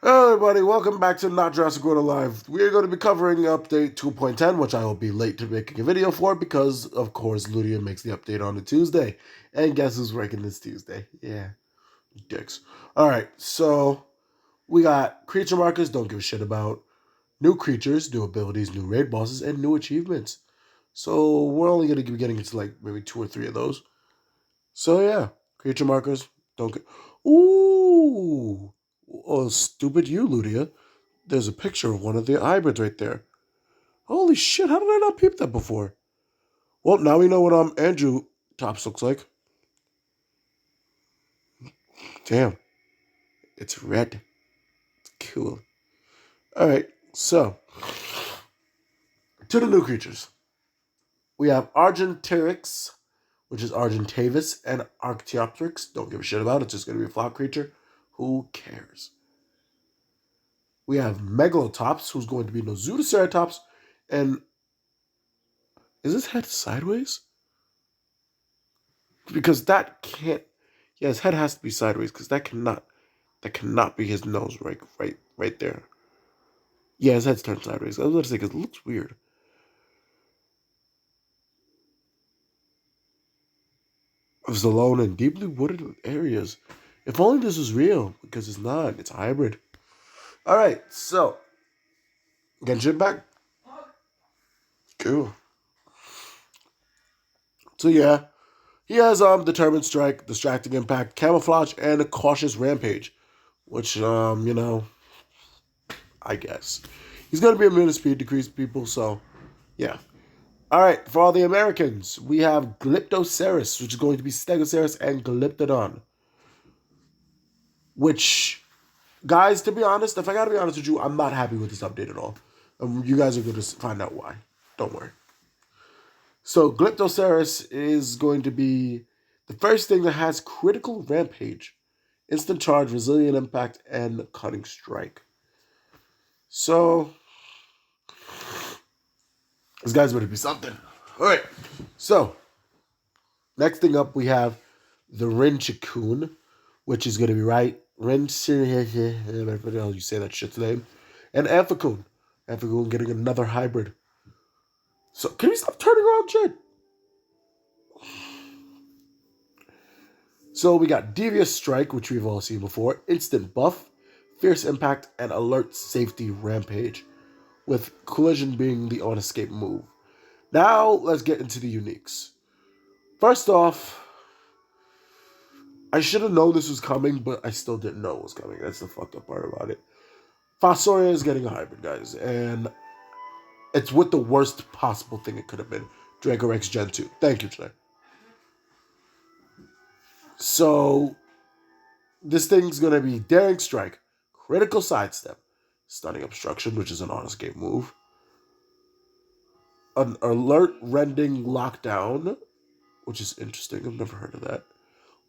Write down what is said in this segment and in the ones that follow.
Hello, everybody. Welcome back to Not Jurassic World Alive. We are going to be covering update 2.10, which I will be late to making a video for because, of course, Ludia makes the update on a Tuesday. And guess who's working this Tuesday? Yeah, dicks. Alright, so we got creature markers, don't give a shit about. New creatures, new abilities, new raid bosses, and new achievements. So we're only going to be getting into like maybe 2 or 3 of those. So yeah, creature markers, don't get. Ooh! Oh, stupid you, Ludia. There's a picture of one of the hybrids right there. Holy shit, how did I not peep that before? Well, now we know what Andrew Tops looks like. Damn, it's red. It's cool. Alright, so to the new creatures. We have Argentarix, which is Argentavis, and Archaeopteryx. Don't give a shit about it, it's just gonna be a flock creature. Who cares? We have Megalotops, who's going to be Nozutoceratops, and is his head sideways? Because that can't. Yeah, his head has to be sideways because that cannot be his nose right there. Yeah, his head's turned sideways. I was about to say because it looks weird. Of alone in deeply wooded areas. If only this was real, because it's not. It's a hybrid. All right, so Genshin back. Cool. So yeah, he has determined strike, distracting impact, camouflage, and a cautious rampage, which I guess he's gonna be immune to speed decrease people. So yeah. All right, for all the Americans, we have Glyptoceras, which is going to be Stegoceras and Glyptodon. Which, guys, to be honest, if I gotta be honest with you, I'm not happy with this update at all. You guys are going to find out why. Don't worry. So, Glyptoceras is going to be the first thing that has critical rampage, instant charge, resilient impact, and cutting strike. So, this guy's going to be something. All right. So, next thing up, we have the Rinchikun, which is going to be right. Everybody else, you say that shit's name. And Amphicoon. Amphicoon getting another hybrid. So, can you stop turning around shit? So, we got Devious Strike, which we've all seen before. Instant Buff, Fierce Impact, and Alert Safety Rampage. With Collision being the on escape move. Now, let's get into the uniques. First off, I should have known this was coming, but I still didn't know it was coming. That's the fucked up part about it. Fosoria is getting a hybrid, guys, and it's with the worst possible thing it could have been. Dracorex Gen 2. Thank you, Jay. So, this thing's going to be Daring Strike, Critical Sidestep, Stunning Obstruction, which is an honest game move, an Alert Rending Lockdown, which is interesting. I've never heard of that.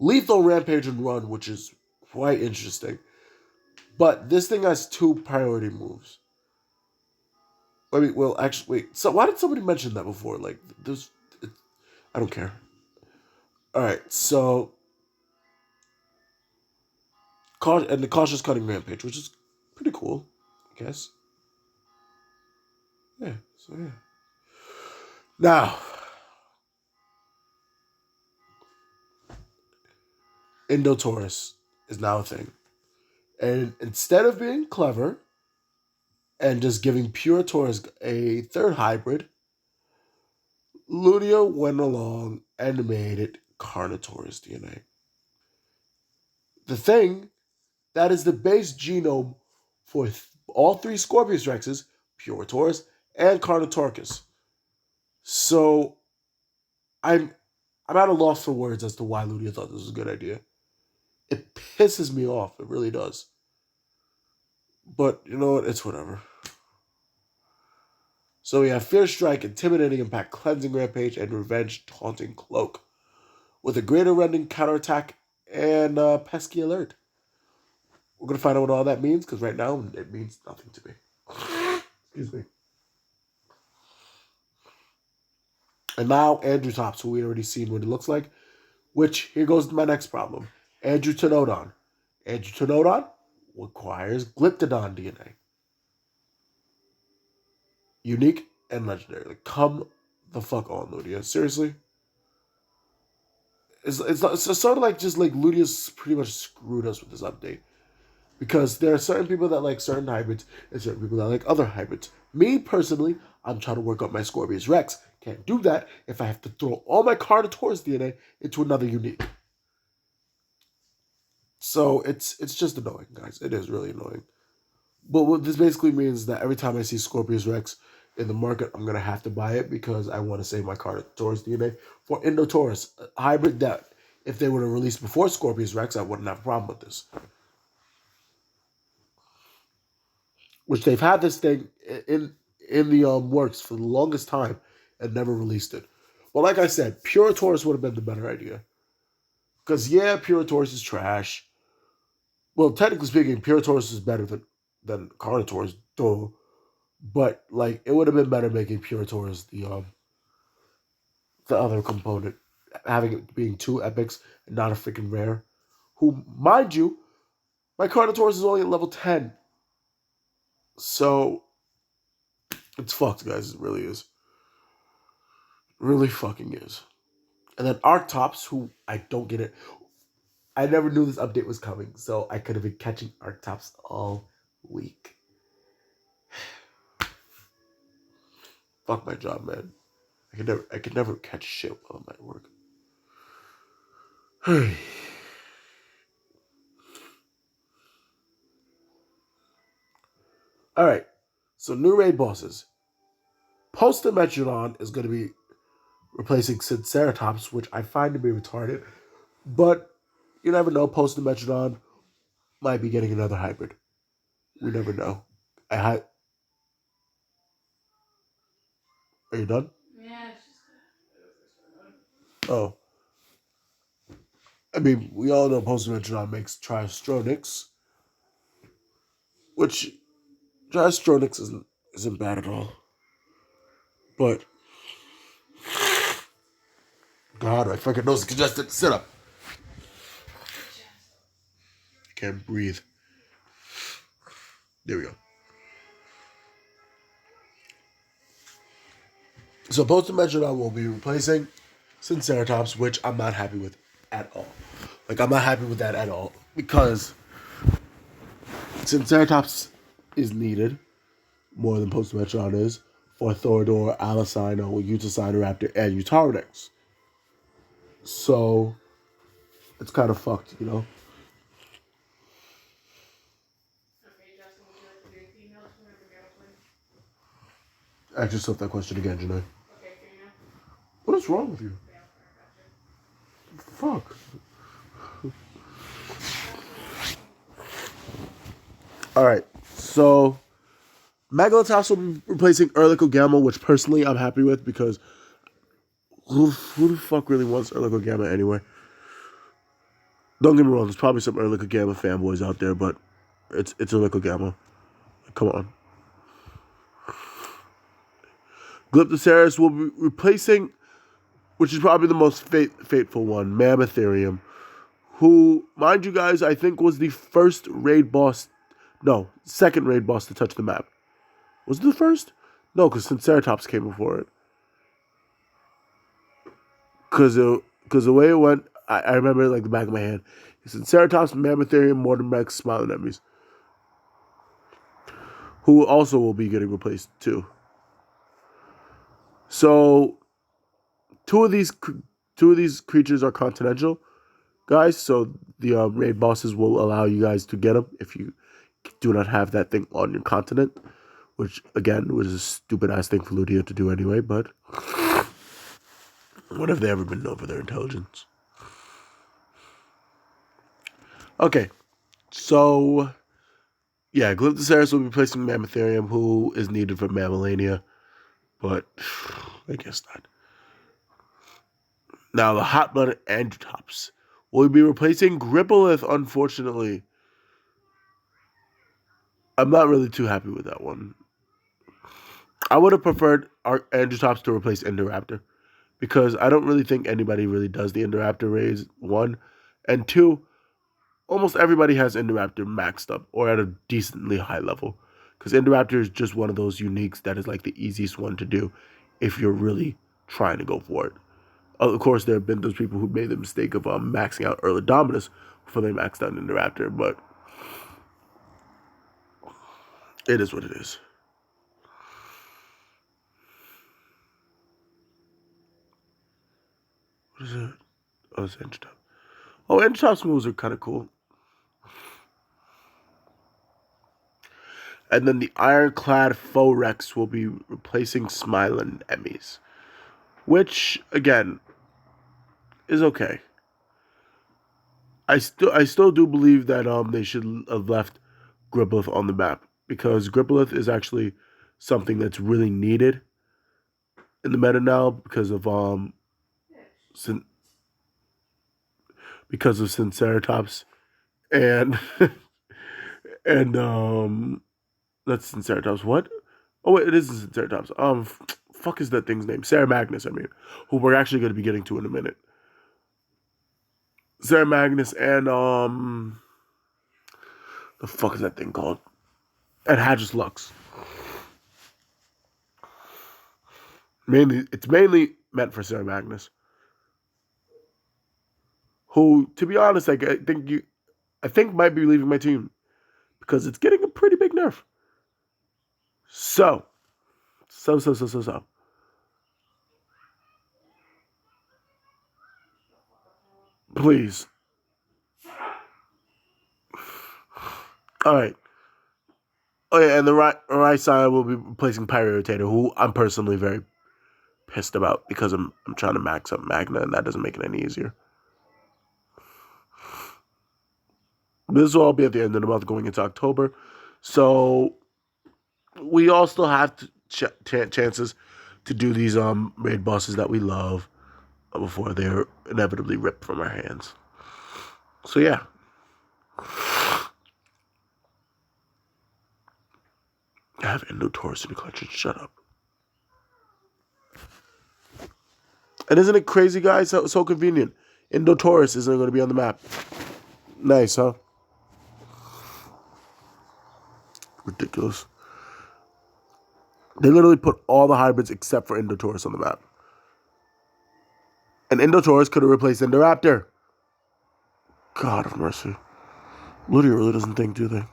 Lethal Rampage and Run, which is quite interesting. But this thing has 2 priority moves. Wait. So why did somebody mention that before? Like, I don't care. All right, so and the cautious cutting rampage, which is pretty cool, I guess. Yeah. So yeah. Now, Indotaurus is now a thing, and instead of being clever and just giving pure Taurus a third hybrid, Ludia went along and made it Carnotaurus DNA. The thing that is the base genome for all 3 Scorpius Rexes, Pure Taurus, and Carnotaurus. So I'm I'm at a loss for words as to why Ludia thought this was a good idea. It pisses me off. It really does. But you know what? It's whatever. So we have Fierce Strike, Intimidating Impact, Cleansing Rampage, and Revenge Taunting Cloak. With a greater rending counterattack and pesky alert. We're going to find out what all that means, because right now it means nothing to me. Excuse me. And now Andrew Tops, who we already seen what it looks like. Which, here goes my next problem. Andrew Tenodon. Andrew Tenodon, requires Glyptodon DNA. Unique and legendary. Like, come the fuck on, Ludia. Seriously? It's sort of like just like Ludia's pretty much screwed us with this update. Because there are certain people that like certain hybrids and certain people that like other hybrids. Me personally, I'm trying to work up my Scorpius Rex. Can't do that if I have to throw all my Carnotaurus DNA into another unique. So it's just annoying, guys. It is really annoying. But what this basically means that every time I see Scorpius Rex in the market, I'm gonna have to buy it because I want to save my Carnotaurus DNA for Indotaurus, a hybrid that if they would have released before Scorpius Rex, I wouldn't have a problem with this. Which they've had this thing in the works for the longest time and never released it. Well, like I said, Puritaurus would have been the better idea. Because yeah, Puritaurus is trash. Well, technically speaking, Puritaurus is better than Carnotaurus, duh. But like, it would have been better making Puritaurus the other component, having it being two epics and not a freaking rare. Who, mind you, my Carnotaurus is only at level 10. So it's fucked, guys. It really is. Really fucking is. And then Arctops, who I don't get it. I never knew this update was coming, so I could have been catching Arctops all week. Fuck my job, man. I could never catch shit while I'm at work. Alright. So new raid bosses. Post-Dimensionon is going to be replacing Sinceratops, which I find to be retarded. But you never know. Post-Dimensionon might be getting another hybrid. We never know. Are you done? Yeah. Oh. I mean, we all know Post-Dimensionon makes Triastronix, which Triastronix isn't bad at all. But God, my fucking nose is congested. Sit up. I can't breathe. There we go. So Post-Dimensionon will be replacing Sinceratops, which I'm not happy with at all. Like, I'm not happy with that at all. Because Sinceratops is needed more than Post-Dimensionon is for Thorador, Alicino, Utacinoraptor, and Utarinix. So it's kind of fucked, you know? Okay, Justin, would you like to do anything else for everybody else? Ask yourself that question again, Janae. Okay, can you know? What is wrong with you? Okay, I'll Fuck. Alright, so Megalatops will be replacing Erlico Gamma, which personally I'm happy with because who the fuck really wants Erlico Gamma anyway? Don't get me wrong, there's probably some Erlico Gamma fanboys out there, but it's Erlico Gamma. Come on. Glyptoceras will be replacing, which is probably the most fateful one, Mammotherium, who, mind you guys, I think was the first raid boss, no, second raid boss to touch the map. Was it the first? No, because Sinceratops came before it. Because the way it went, I remember it like the back of my hand. Sinceratops, Mammotherium, Mortem Rex, Smiling Enemies, who also will be getting replaced too. So, two of these creatures are continental, guys. So the raid bosses will allow you guys to get them if you do not have that thing on your continent, which again was a stupid ass thing for Ludia to do anyway. But when have they ever been known for their intelligence? Okay, so yeah, Glyptoceras will be replacing Mammotherium, who is needed for Mammaliania, but I guess not. Now, the hot-blooded Androtops will be replacing Grippleth, unfortunately. I'm not really too happy with that one. I would have preferred our Androtops to replace Indoraptor, because I don't really think anybody really does the Indoraptor raids, one. And two, almost everybody has Indoraptor maxed up or at a decently high level. Because Indoraptor is just one of those uniques that is like the easiest one to do if you're really trying to go for it. Of course, there have been those people who made the mistake of maxing out Early Dominus before they maxed out Indoraptor, but it is what it is. What is it? Oh, it's Engine Top. Oh, Engine Top's moves are kind of cool. And then the Ironclad Forex will be replacing Smilin Emmys, which again is okay. I still do believe that they should have left Griplith on the map because Griplith is actually something that's really needed in the meta now because of Sinceratops and and that's Sinceratops. What? Oh wait, it isn't Sinceratops. Fuck is that thing's name? Sarah Magnus. I mean, who we're actually going to be getting to in a minute. Sarah Magnus and the fuck is that thing called? And Hadris Lux. It's mainly meant for Sarah Magnus, who, to be honest, I think might be leaving my team because it's getting a pretty big nerf. So. Please. All right. Oh yeah, and the right side will be replacing Pyro Rotator, who I'm personally very pissed about because I'm trying to max up Magna, and that doesn't make it any easier. This will all be at the end of the month, going into October, so we all still have chances to do these raid bosses that we love before they're inevitably ripped from our hands. So yeah. I have Endotaurus in the collection. Shut up. And isn't it crazy, guys? So convenient. Endotaurus isn't going to be on the map. Nice, huh? Ridiculous. They literally put all the hybrids except for Endotaurus on the map. And Endotaurus could have replaced Indoraptor. God of mercy. Ludia really doesn't think, do they?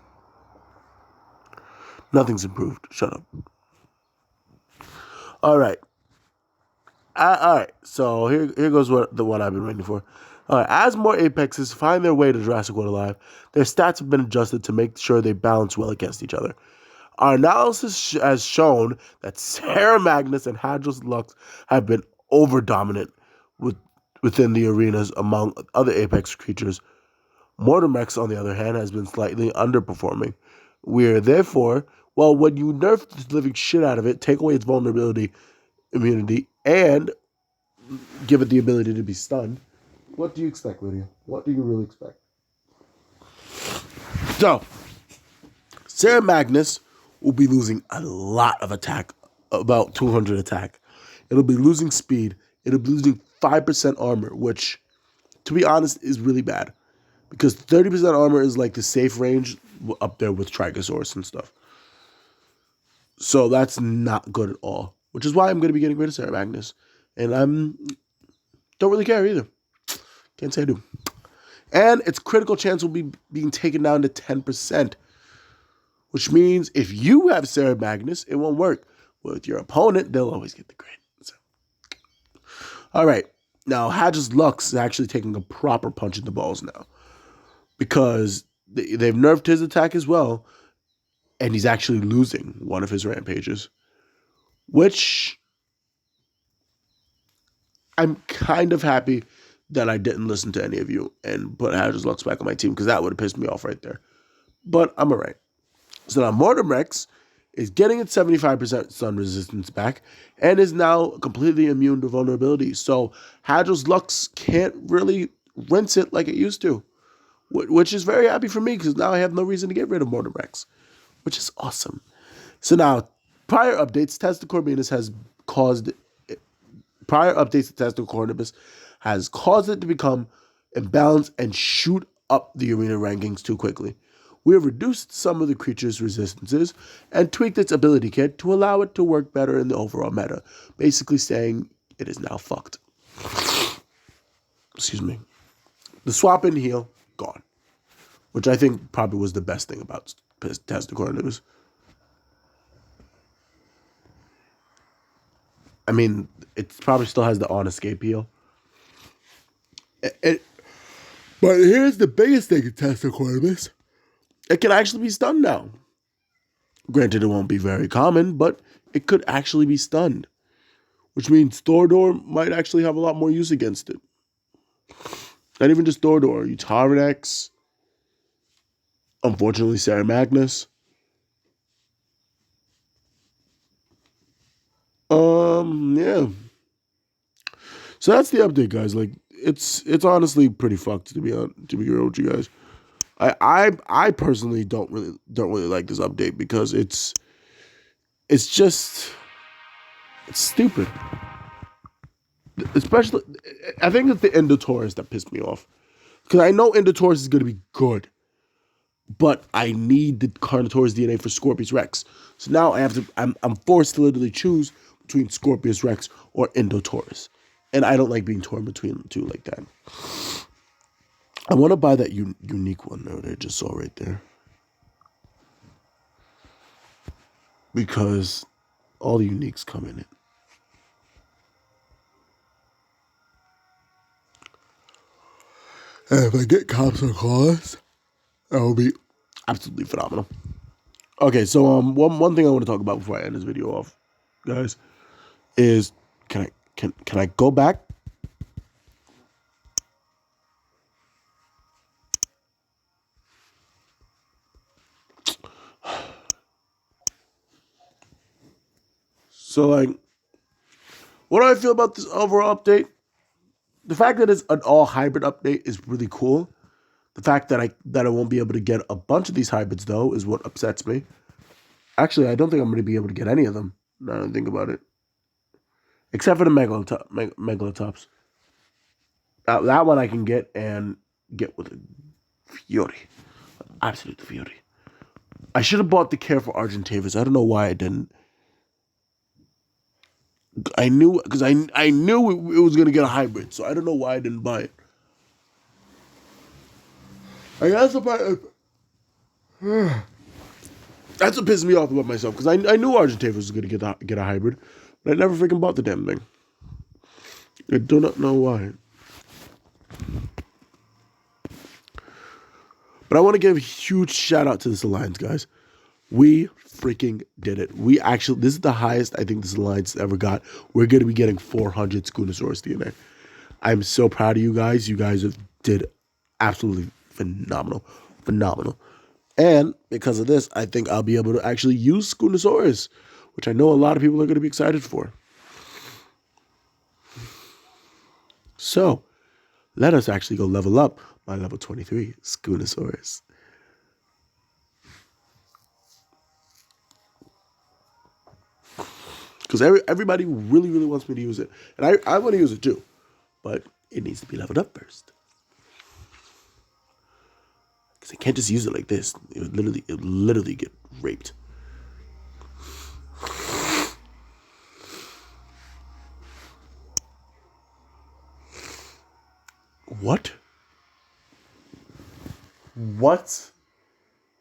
Nothing's improved. Shut up. All right. All right. So here goes the one I've been waiting for. All right. As more Apexes find their way to Jurassic World Alive, their stats have been adjusted to make sure they balance well against each other. Our analysis has shown that Sarah Magnus and Hadris Lux have been over-dominant within the arenas among other Apex creatures. Mortimex, on the other hand, has been slightly underperforming. We're therefore, well, when you nerf the living shit out of it, take away its vulnerability, immunity, and give it the ability to be stunned, what do you expect, Lydia? What do you really expect? So, Sarah Magnus will be losing a lot of attack, about 200 attack. It'll be losing speed. It'll be losing 5% armor, which, to be honest, is really bad. Because 30% armor is like the safe range up there with Trigosaurus and stuff. So that's not good at all. Which is why I'm going to be getting rid of Sarah Magnus. And don't really care either. Can't say I do. And its critical chance will be being taken down to 10%. Which means if you have Sarah Magnus, it won't work. With your opponent, they'll always get the crit. So. All right. Now, Hadris Lux is actually taking a proper punch in the balls now. Because they've nerfed his attack as well. And he's actually losing one of his rampages. Which I'm kind of happy that I didn't listen to any of you and put Hadris Lux back on my team, because that would have pissed me off right there. But I'm alright. So now Mortimex is getting its 75% stun resistance back and is now completely immune to vulnerability. So Hadris Lux can't really rinse it like it used to, which is very happy for me because now I have no reason to get rid of Mortimex, which is awesome. So now, prior updates to Testacorbinus has caused it to become imbalanced and shoot up the arena rankings too quickly. We have reduced some of the creature's resistances and tweaked its ability kit to allow it to work better in the overall meta, basically saying it is now fucked. Excuse me. The swap and heal, gone. Which I think probably was the best thing about Tazticor news. I mean, it probably still has the on-escape heal. But here's the biggest thing in Tazticor news. It can actually be stunned now. Granted, it won't be very common, but it could actually be stunned. Which means Thordor might actually have a lot more use against it. Not even just Thordor. You Tyranix. Unfortunately, Sarah Magnus. Yeah. So that's the update, guys. Like, it's honestly pretty fucked to be real with you guys. I personally don't really like this update because it's stupid. Especially, I think it's the Endotaurus that pissed me off. Because I know Endotaurus is going to be good. But I need the Carnotaurus DNA for Scorpius Rex. So now I'm forced to literally choose between Scorpius Rex or Endotaurus. And I don't like being torn between the two like that. I want to buy that unique one though that I just saw right there. Because all the uniques come in it. And if I get Cops or Claws, that will be absolutely phenomenal. Okay, so one thing I want to talk about before I end this video off, guys, is can I go back? So like, what do I feel about this overall update? The fact that it's an all hybrid update is really cool. The fact that I won't be able to get a bunch of these hybrids though is what upsets me. Actually, I don't think I'm going to be able to get any of them. Now that I think about it, except for the Megalatops. That one I can get and get with a fury, absolute fury. I should have bought the Careful Argentavis. I don't know why I didn't. I knew because I knew it was gonna get a hybrid, so I don't know why I didn't buy it. I guess that's what pissed me off about myself because I knew Argentavis was gonna get a hybrid, but I never freaking bought the damn thing. I do not know why. But I want to give a huge shout out to this alliance, guys. We freaking did it. This is the highest I think this alliance ever got. We're going to be getting 400 Spoonosaurus DNA. I'm so proud of you guys. You guys did absolutely phenomenal. Phenomenal. And because of this, I think I'll be able to actually use Spoonosaurus, which I know a lot of people are going to be excited for. So, let us actually go level up my level 23 Spoonosaurus. Because everybody really, really wants me to use it. And I want to use it too. But it needs to be leveled up first. Because I can't just use it like this. It would literally get raped. What? What?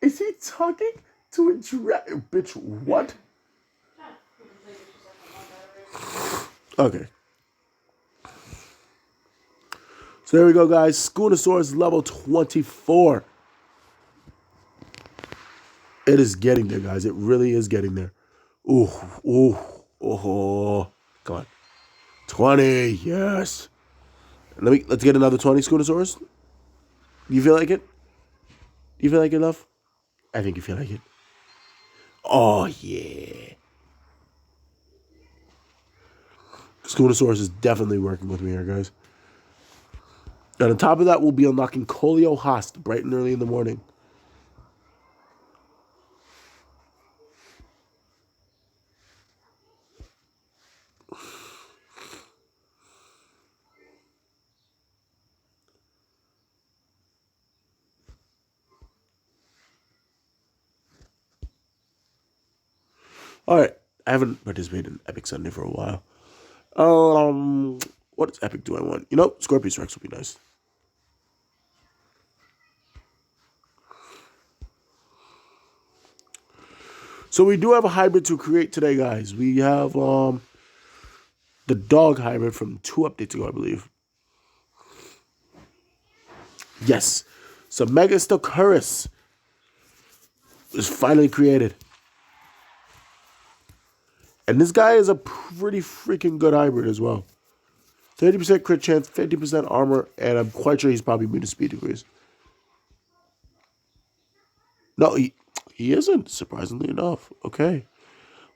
Is he talking to a dragon? Bitch, what? Okay. So there we go, guys. Spoonosaurus level 24. It is getting there, guys. It really is getting there. Ooh, ooh, oh. Come on. 20, yes. Let's get another 20 Spoonosaurus. You feel like it? You feel like it, love? I think you feel like it. Oh, yeah. Spoonosaurus is definitely working with me here, guys. And on top of that, we'll be unlocking Colio Host bright and early in the morning. Alright, I haven't participated in Epic Sunday for a while. What epic do I want? You know, Scorpius Rex would be nice. So we do have a hybrid to create today, guys. We have the dog hybrid from 2 updates ago, I believe. Yes. So Mega Stochurus is finally created. And this guy is a pretty freaking good hybrid as well. 30% crit chance, 50% armor, and I'm quite sure he's probably immune to speed degrees. No, he isn't, surprisingly enough. Okay.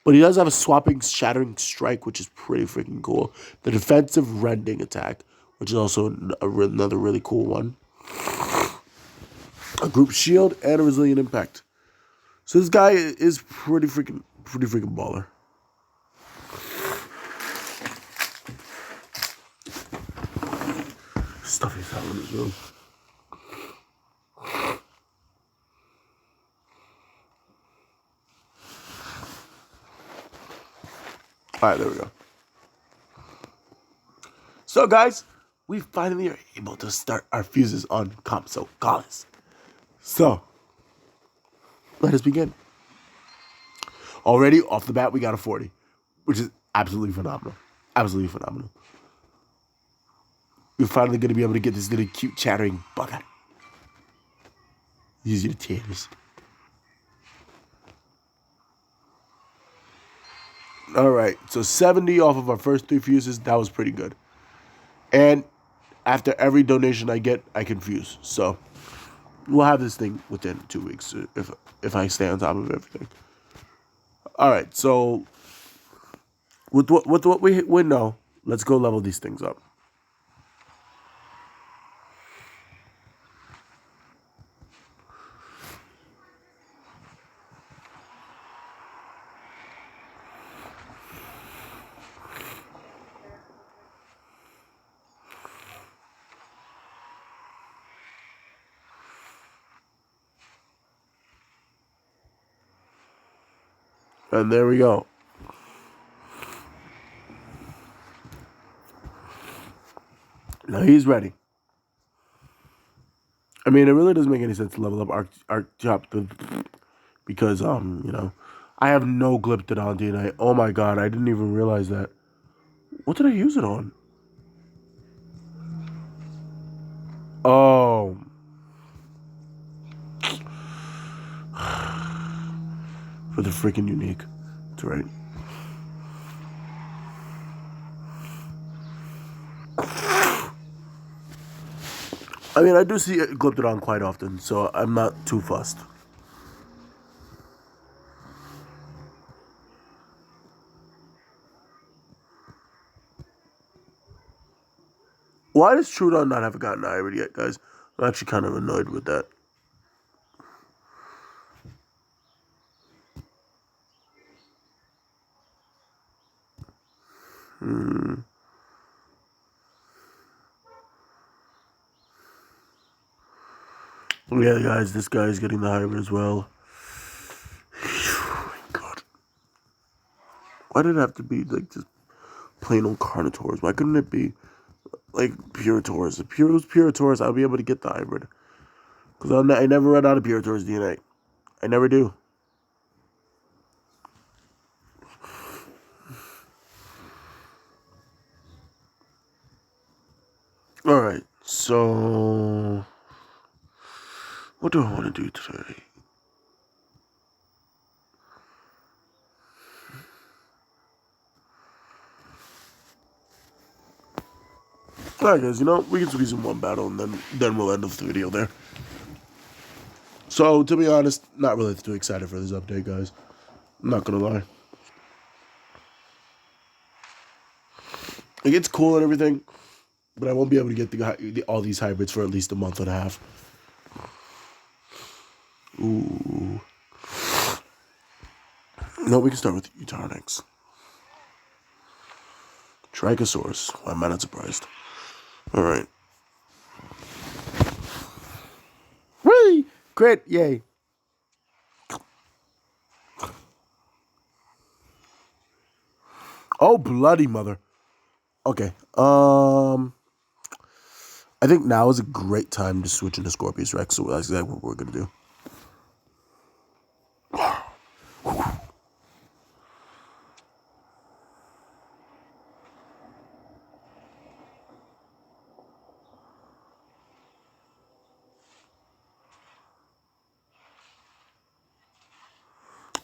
But he does have a swapping shattering strike, which is pretty freaking cool. The defensive rending attack, which is also another really cool one. A group shield and a resilient impact. So this guy is pretty freaking baller. Stuff is out in his room. Alright, there we go. So guys, we finally are able to start our fuses on Kamso Gallus. So, let us begin. Already, off the bat, we got a 40, which is absolutely phenomenal. Absolutely phenomenal. We're finally going to be able to get this little cute chattering bugger. Use your tears. Alright, so 70 off of our first 3 fuses. That was pretty good. And after every donation I get, I can fuse. So, we'll have this thing within 2 weeks if I stay on top of everything. Alright, so with what we know, let's go level these things up. And there we go. Now he's ready. I mean, it really doesn't make any sense to level up Archeopteryx because, you know, I have no Glyptodon DNA. Oh my god, I didn't even realize that. What did I use it on? Oh. For the freaking unique. That's right. I mean, I do see Glyptodon quite often, so I'm not too fussed. Why does Trudon not have gotten hybrid yet, guys? I'm actually kind of annoyed with that. Yeah, guys, this guy is getting the hybrid as well. Oh my god. Why did it have to be, like, just plain old Carnotaurs? Why couldn't it be, like, Puritors? If it was Puritors, I'll be able to get the hybrid. Because I never run out of Puritors DNA. I never do. Alright, so... what do I want to do today? Alright guys, you know, we can squeeze in one battle and then we'll end off the video there. So, to be honest, not really too excited for this update, guys. I'm not gonna lie. Like, it's cool and everything, but I won't be able to get all these hybrids for at least a month and a half. Ooh. No, we can start with Utarnix. Trichosaurus. Why am I not surprised? Alright. Whee! Crit! Yay! Oh, bloody mother. Okay. I think now is a great time to switch into Scorpius Rex, so that's exactly what we're gonna do.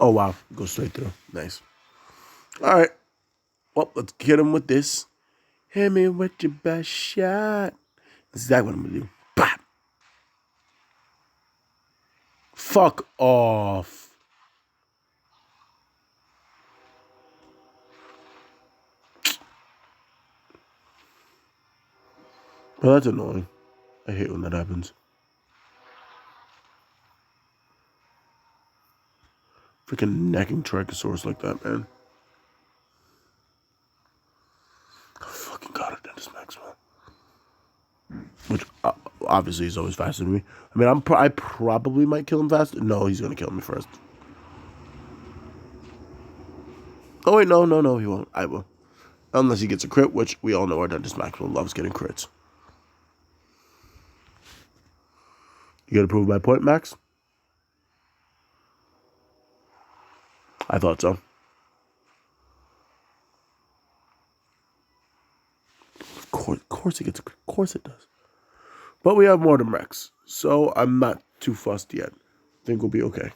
Oh wow, go straight through. Nice. All right. Well, let's get him with this. Hit me with your best shot. That's exactly what I'm gonna do. Bam. Fuck off. Well, that's annoying. I hate when that happens. Freaking necking Trichosaurus like that, man. Fucking god, a Dentist Max, man. Which obviously is always faster than me. I mean, I probably might kill him faster. No, he's gonna kill me first. Oh wait, no, he won't. I will. Unless he gets a crit, which we all know our Dentist Maxwell loves getting crits. You gotta prove my point, Max? I thought so. Of course it gets a crit. Of course it does. But we have Mortem Rex, so I'm not too fussed yet. Think we'll be okay.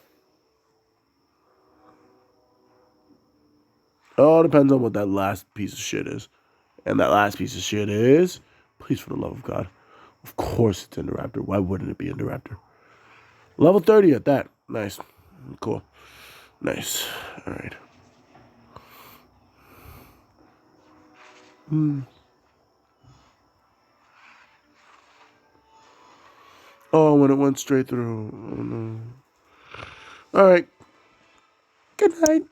All depends on what that last piece of shit is. And that last piece of shit is, please, for the love of God. Of course it's Indoraptor. Why wouldn't it be Indoraptor? Level 30 at that. Nice. Cool. Nice. All right. Oh, when it went straight through. Oh, no. All right. Good night.